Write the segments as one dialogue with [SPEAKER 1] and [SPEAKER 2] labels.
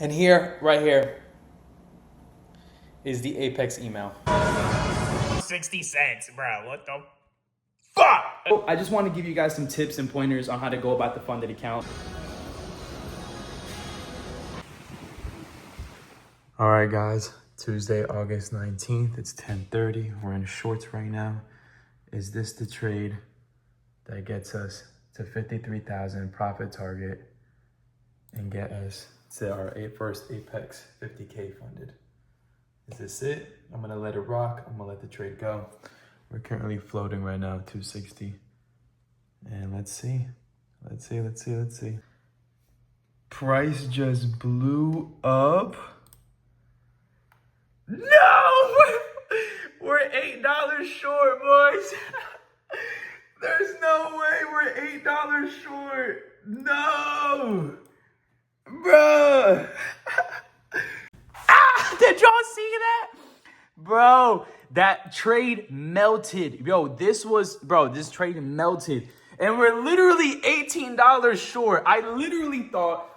[SPEAKER 1] And here, right here, is the Apex email. 60 cents, bro. What the fuck? I just want to give you guys some tips and pointers on how to go about the funded account. All right, guys. Tuesday, August 19th. It's 10:30. We're in shorts right now. Is this the trade that gets us to 53,000 profit target and get us to our first Apex 50K funded? Is this it? I'm gonna let it rock. I'm gonna let the trade go. We're currently floating right now, 260. And let's see. Let's see. Price just blew up. No! We're $8 short, boys. There's no way we're $8 short. No! Bruh! Did y'all see that? Bro, that trade melted. Yo, this trade melted. And we're literally $18 short. I literally thought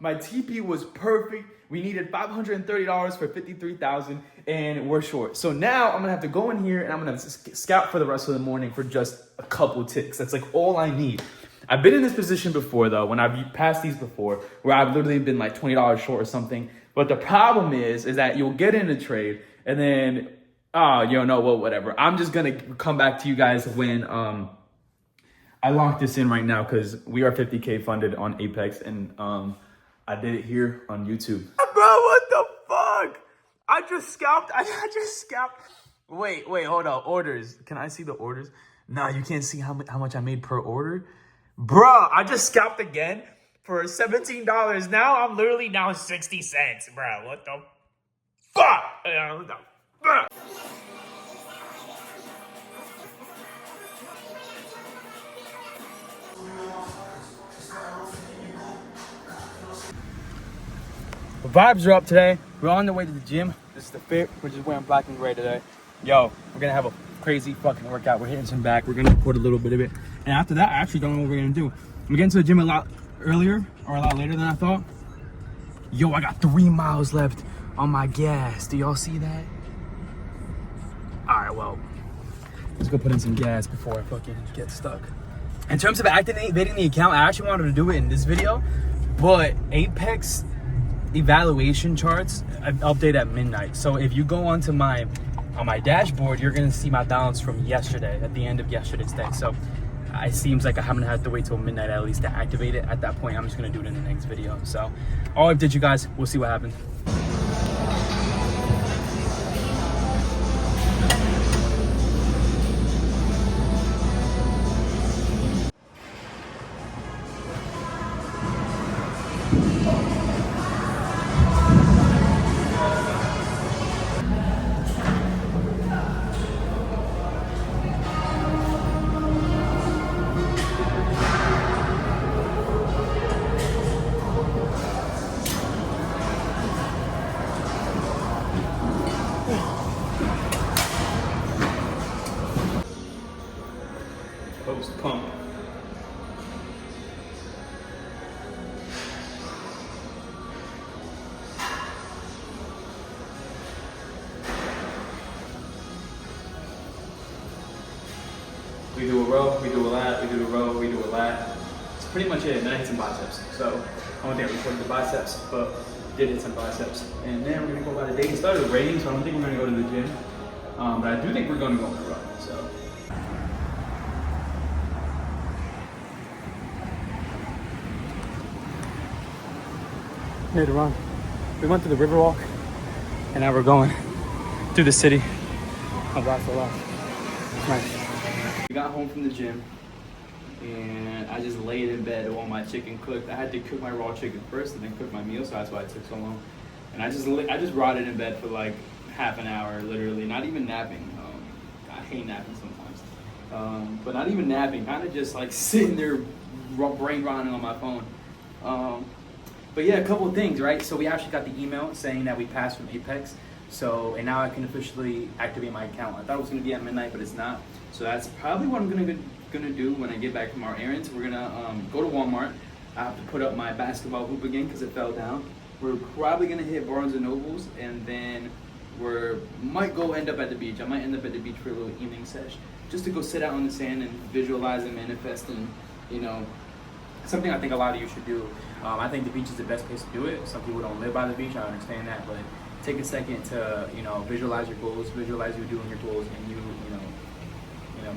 [SPEAKER 1] my TP was perfect. We needed $530 for 53,000 and we're short. So now I'm gonna have to go in here and I'm gonna scout for the rest of the morning for just a couple ticks. That's like all I need. I've been in this position before though, when I've passed these before, where I've literally been like $20 short or something. But the problem is that you'll get in a trade and then, whatever. I'm just gonna come back to you guys when I locked this in right now because we are 50K funded on Apex and I did it here on YouTube. Bro, what the fuck? I just scalped. Wait, hold up. Orders. Can I see the orders? No, you can't see how much I made per order. Bro, I just scalped again for $17. Now I'm literally down 60 cents, bro. What the fuck? What the fuck? The vibes are up today. We're on the way to the gym. This is the fit. We're just wearing black and gray today. Yo, we're gonna have a crazy fucking workout. We're hitting some back. We're gonna record a little bit of it. And after that, I actually don't know what we're gonna do. We're getting to the gym a lot earlier or a lot later than I thought. Yo, I got 3 miles left on my gas. Do y'all see that? All right, well, let's go put in some gas before I fucking get stuck. In terms of activating the account, I actually wanted to do it in this video, but Apex evaluation charts update at midnight. So if you go onto on my dashboard, you're gonna see my balance from yesterday, at the end of yesterday's day. So it seems like I haven't had to wait till midnight at least to activate it. At that point, I'm just gonna do it in the next video. So I'll update you guys. We'll see what happens. Post pump. We do a row, we do a lat, we do a row, we do a lat. That's pretty much it. And then I hit some biceps. So I don't think I recorded the biceps, but did hit some biceps. And then we're gonna go by the day. It started raining, so I don't think we're gonna go to the gym. But I do think we're gonna go on a run. So. Made a run. We went to the Riverwalk, and now we're going through the city of Barcelona. Nice. We got home from the gym, and I just laid in bed while my chicken cooked. I had to cook my raw chicken first, and then cook my meal, so that's why it took so long. And I just rotted in bed for like half an hour, literally, not even napping. I hate napping sometimes, but not even napping. Kind of just like sitting there, brain rotting on my phone. But yeah, a couple of things, right? So we actually got the email saying that we passed from Apex. So, and now I can officially activate my account. I thought it was gonna be at midnight, but it's not. So that's probably what I'm gonna do when I get back from our errands. We're gonna go to Walmart. I have to put up my basketball hoop again because it fell down. We're probably gonna hit Barnes and Nobles, and then might go end up at the beach. I might end up at the beach for a little evening sesh, just to go sit out on the sand and visualize and manifest, and something I think a lot of you should do. I think the beach is the best place to do it. Some people don't live by the beach. I understand that, but take a second to visualize your goals, visualize you doing your goals, and you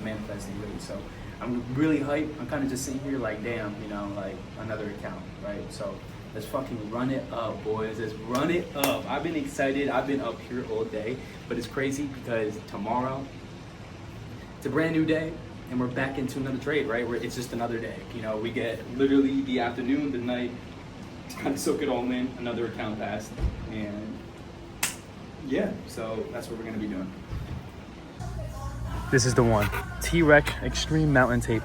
[SPEAKER 1] manifesting really. So I'm really hyped. I'm kind of just sitting here like, damn, like another account, right? So let's fucking run it up, boys. Let's run it up. I've been excited. I've been up here all day, but it's crazy because tomorrow it's a brand new day, and we're back into another trade, right? It's just another day. We get literally the afternoon, the night, to kind of soak it all in. Another account passed, and yeah, so that's what we're gonna be doing. This is the one. T-Rec Extreme Mountain Tape.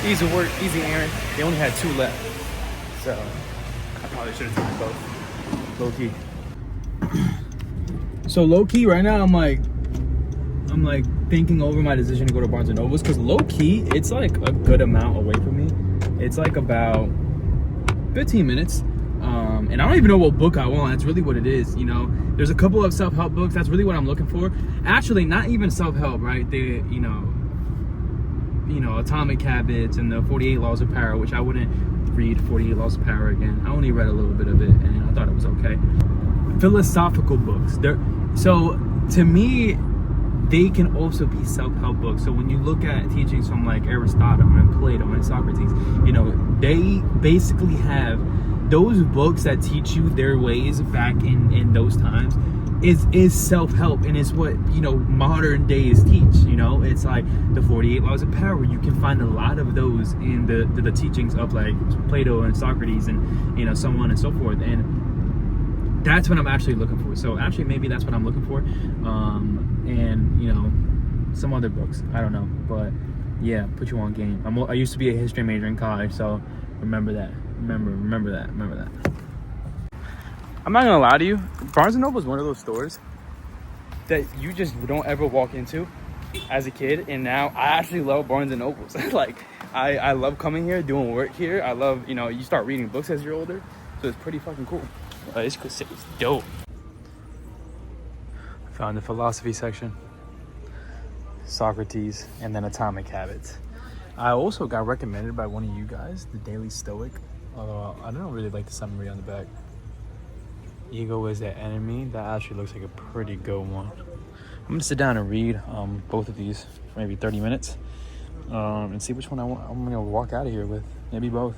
[SPEAKER 1] Easy work, easy errand. They only had 2 left, so I probably should have taken both. Low key. So low key, right now I'm like thinking over my decision to go to Barnes and Nobles, because low key it's like a good amount away from me. It's like about 15 minutes. And I don't even know what book I want. That's really what it is. There's a couple of self-help books. That's really what I'm looking for. Actually, not even self-help, right? Atomic Habits and the 48 Laws of Power, which I wouldn't read 48 Laws of Power again. I only read a little bit of it, and I thought it was okay. Philosophical books. So to me, they can also be self-help books. So when you look at teachings from like Aristotle and Plato and Socrates, they basically have those books that teach you their ways back in those times is self-help, and it's what modern days teach. It's like the 48 Laws of Power. You can find a lot of those in the teachings of like Plato and Socrates, and so on and so forth. And that's what I'm actually looking for. So actually maybe that's what I'm looking for. And some other books, I don't know, but yeah, put you on game. I used to be a history major in college, so remember that. Remember that. I'm not gonna lie to you, Barnes & Noble is one of those stores that you just don't ever walk into as a kid, and now I actually love Barnes & Nobles. Like, I love coming here, doing work here. I love, you start reading books as you're older, so it's pretty fucking cool. It's dope. Found the philosophy section, Socrates, and then Atomic Habits. I also got recommended by one of you guys, the Daily Stoic. Although I don't really like the summary on the back. Ego is the enemy. That actually looks like a pretty good one. I'm gonna sit down and read both of these for maybe 30 minutes and see which one I'm gonna walk out of here with. Maybe both.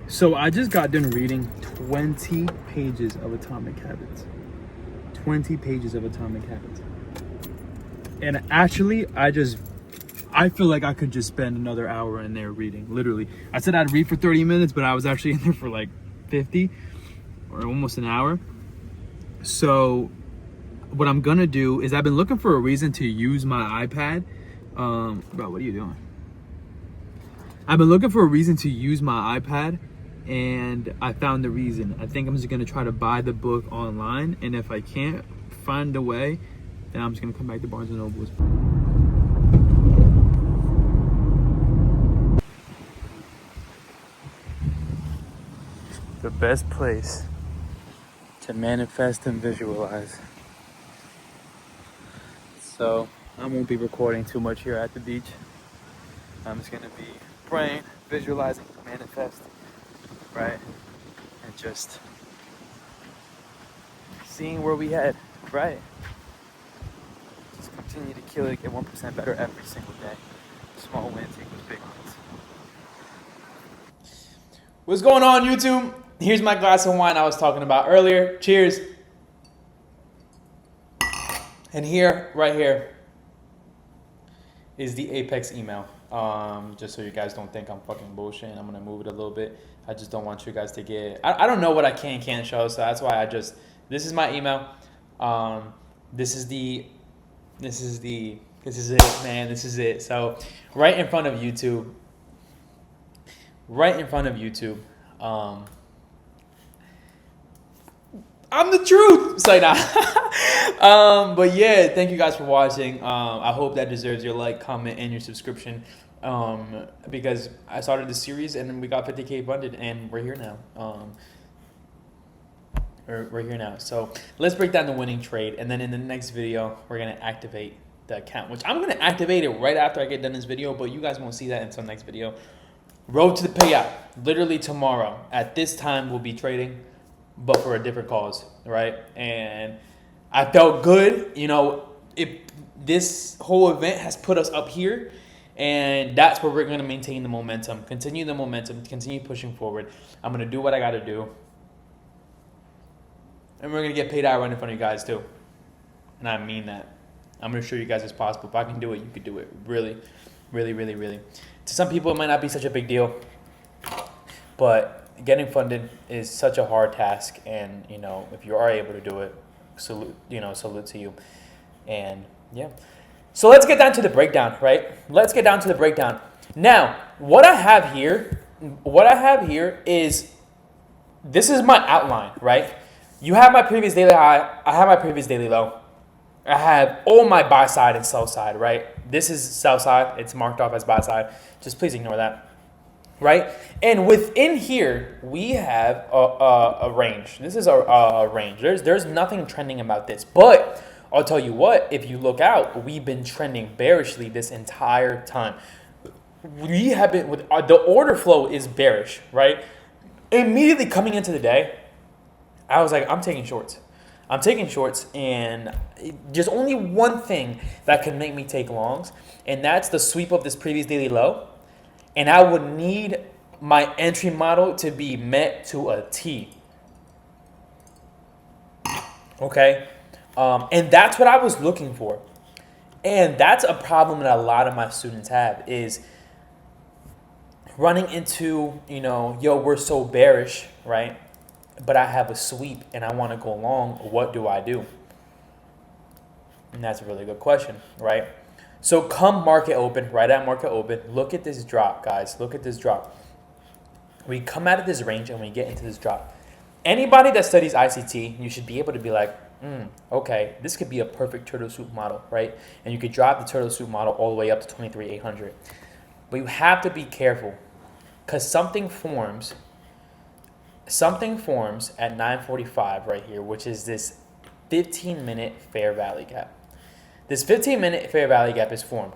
[SPEAKER 1] So I just got done reading 20 pages of Atomic Habits. 20 pages of Atomic Habits. And actually, I feel like I could just spend another hour in there reading, literally. I said I'd read for 30 minutes, but I was actually in there for like 50 or almost an hour. So what I'm gonna do is I've been looking for a reason to use my iPad. Bro, what are you doing? I've been looking for a reason to use my iPad, and I found the reason. I think I'm just gonna try to buy the book online, and if I can't find a way, then I'm just gonna come back to Barnes & Nobles. The best place to manifest and visualize. So I won't be recording too much here at the beach. I'm just gonna be praying, visualizing, manifest, right? And just seeing where we head, right? Just continue to kill it, get 1% better every single day. Small wins equals big wins. What's going on, YouTube? Here's my glass of wine I was talking about earlier. Cheers. And here, right here, is the Apex email. Just so you guys don't think I'm fucking bullshitting. I'm gonna move it a little bit. I just don't want you guys to get, I don't know what I can't show, so that's why this is my email. This is it, man. This is it. So right in front of YouTube, I'm the truth. Say nah. But yeah, thank you guys for watching. I hope that deserves your like, comment, and your subscription. Because I started this series and then we got 50K funded and we're here now. We're here now. So let's break down the winning trade, and then in the next video we're gonna activate the account, which I'm gonna activate it right after I get done this video, but you guys won't see that until next video. Road to the payout, literally tomorrow at this time we'll be trading, but for a different cause, right? And I felt good, you know, this whole event has put us up here, and that's where we're gonna maintain the momentum, continue pushing forward. I'm gonna do what I gotta do, and we're gonna get paid out right in front of you guys too. And I mean that. I'm gonna show you guys it's possible. If I can do it, you could do it. Really, really, really, really. To some people, it might not be such a big deal, but getting funded is such a hard task. And you know, if you are able to do it, salute to you. And yeah, so let's get down to the breakdown, right? Let's get down to the breakdown. Now, what I have here is, this is my outline, right? You have my previous daily high. I have my previous daily low. I have all my buy side and sell side, right? This is sell side. It's marked off as buy side. Just please ignore that, right? And within here, we have a range. This is a range. There's nothing trending about this. But I'll tell you what, if you look out, we've been trending bearishly this entire time. We have been, with the order flow is bearish, right? Immediately coming into the day, I was like, I'm taking shorts. And there's only one thing that can make me take longs, and that's the sweep of this previous daily low. And I would need my entry model to be met to a T. Okay? And that's what I was looking for. And that's a problem that a lot of my students have, is running into, you know, yo, we're so bearish, right? But I have a sweep and I want to go long. What do I do? And that's a really good question, right? So come market open, right at market open, look at this drop, guys. Look at this drop. We come out of this range and we get into this drop. Anybody that studies ICT, you should be able to be like, okay, this could be a perfect turtle soup model, right? And you could drop the turtle soup model all the way up to 23,800. But you have to be careful, because something forms at 9:45 right here, which is this 15-minute fair value gap. This 15-minute fair value gap is formed.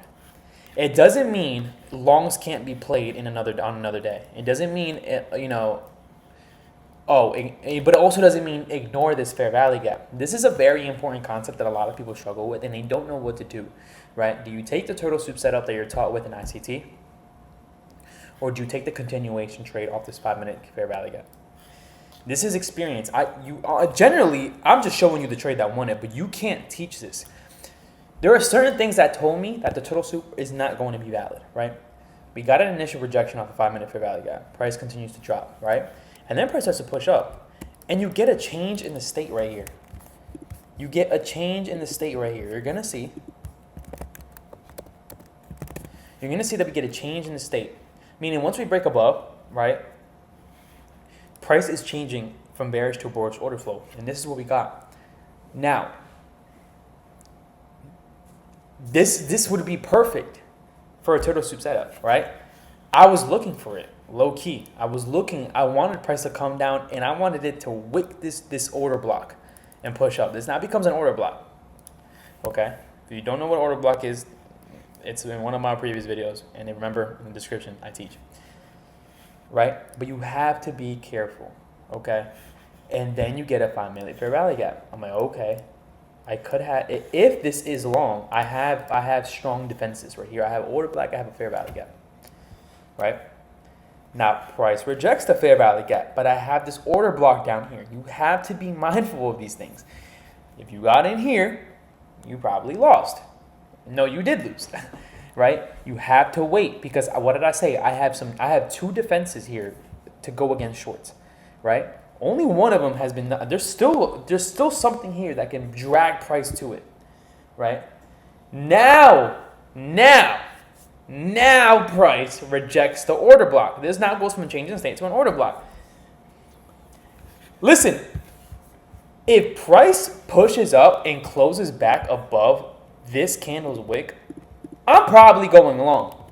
[SPEAKER 1] It doesn't mean longs can't be played on another day. It doesn't mean, but it also doesn't mean ignore this fair value gap. This is a very important concept that a lot of people struggle with, and they don't know what to do, right? Do you take the turtle soup setup that you're taught with in ICT, or do you take the continuation trade off this 5-minute fair value gap? This is experience. Generally, I'm just showing you the trade that won it, but you can't teach this. There are certain things that told me that the turtle soup is not going to be valid, right? We got an initial rejection off the 5-minute fair value gap. Price continues to drop, right? And then price starts to push up. And you get a change in the state right here. You're going to see. That we get a change in the state. Meaning once we break above, right? Price is changing from bearish to bullish order flow. And this is what we got. Now, this would be perfect for a turtle soup setup, right? I was looking for it, low key. I wanted price to come down, and I wanted it to wick this order block and push up. This now becomes an order block, okay? If you don't know what order block is, it's in one of my previous videos, and remember in the description I teach, right? But you have to be careful, okay? And then you get a 5-minute fair value gap. I'm like, okay, I could have, if this is long, I have strong defenses right here. I have order block, I have a fair value gap, right? Now, price rejects the fair value gap, but I have this order block down here. You have to be mindful of these things. If you got in here, you probably lost. No, you did lose, right? You have to wait, because what did I say? I have two defenses here to go against shorts, right? Only one of them has been, there's still something here that can drag price to it, right? Now price rejects the order block. This now goes from a change in state to an order block. Listen, If price pushes up and closes back above this candle's wick, I'm probably going long.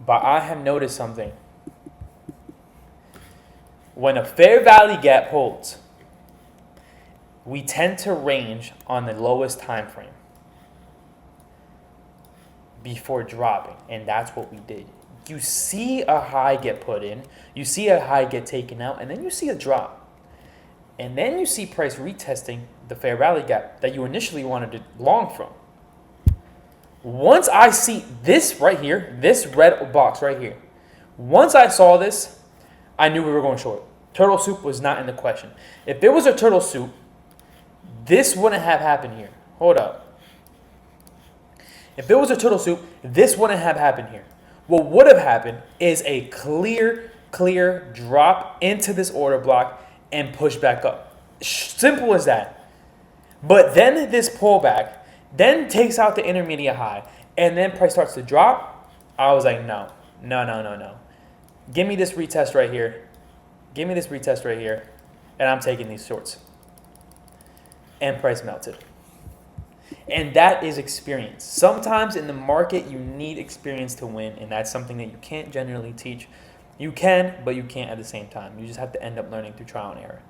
[SPEAKER 1] But I have noticed something. When a fair value gap holds, we tend to range on the lowest time frame before dropping, and that's what we did. You see a high get put in, you see a high get taken out, and then you see a drop. And then you see price retesting the fair value gap that you initially wanted to long from. Once I see this right here, this red box right here, once I saw this, I knew we were going short. Turtle soup was not in the question. If there was a turtle soup, this wouldn't have happened here. Hold up. If there was a turtle soup, this wouldn't have happened here. What would have happened is a clear drop into this order block and push back up. Simple as that. But then this pullback then takes out the intermediate high, and then price starts to drop. I was like, no. Give me this retest right here. Give me this retest right here, and I'm taking these shorts. And price melted. And that is experience. Sometimes in the market, you need experience to win, and that's something that you can't generally teach. You can, but you can't at the same time. You just have to end up learning through trial and error.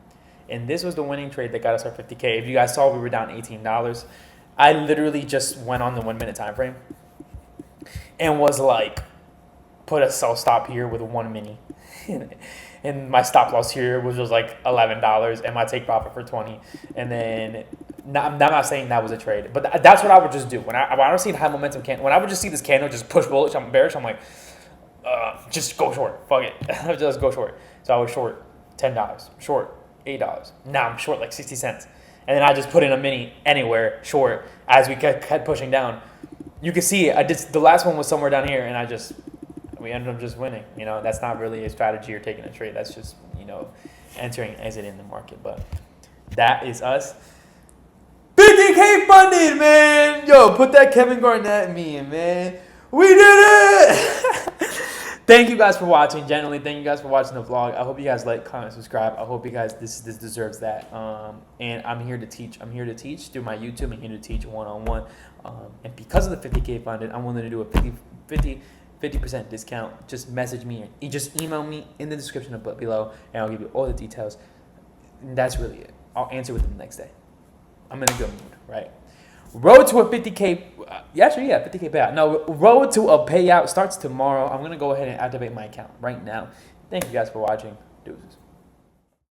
[SPEAKER 1] And this was the winning trade that got us our 50K. If you guys saw, we were down $18. I literally just went on the 1 minute time frame and was like, put a sell stop here with a 1 mini. And my stop loss here was just like $11 and my take profit for 20. And then, I'm not saying that was a trade, but that's what I would just do. When I don't see high momentum candle, when I would just see this candle just push bullish, I'm bearish, I'm like, just go short. Fuck it. Just go short. So I was short $10, short $8. Now I'm short like 60 cents. And then I just put in a mini anywhere short as we kept pushing down. You can see the last one was somewhere down here, and we ended up just winning. You know, that's not really a strategy or taking a trade. That's just, entering and exiting the market. But that is us. 50K funded, man. Yo, put that Kevin Garnett meme, man. We did it. Thank you guys for watching. Genuinely, thank you guys for watching the vlog. I hope you guys like, comment, subscribe. I hope you guys this deserves that. And I'm here to teach. I'm here to teach through my YouTube. I'm here to teach one-on-one. And because of the 50K funded, I'm willing to do a 50% discount. Just message me. Just email me in the description below, and I'll give you all the details. And that's really it. I'll answer within the next day. I'm in a good mood, right? Road to a 50K, 50K payout. No, road to a payout starts tomorrow. I'm going to go ahead and activate my account right now. Thank you guys for watching. Deuces.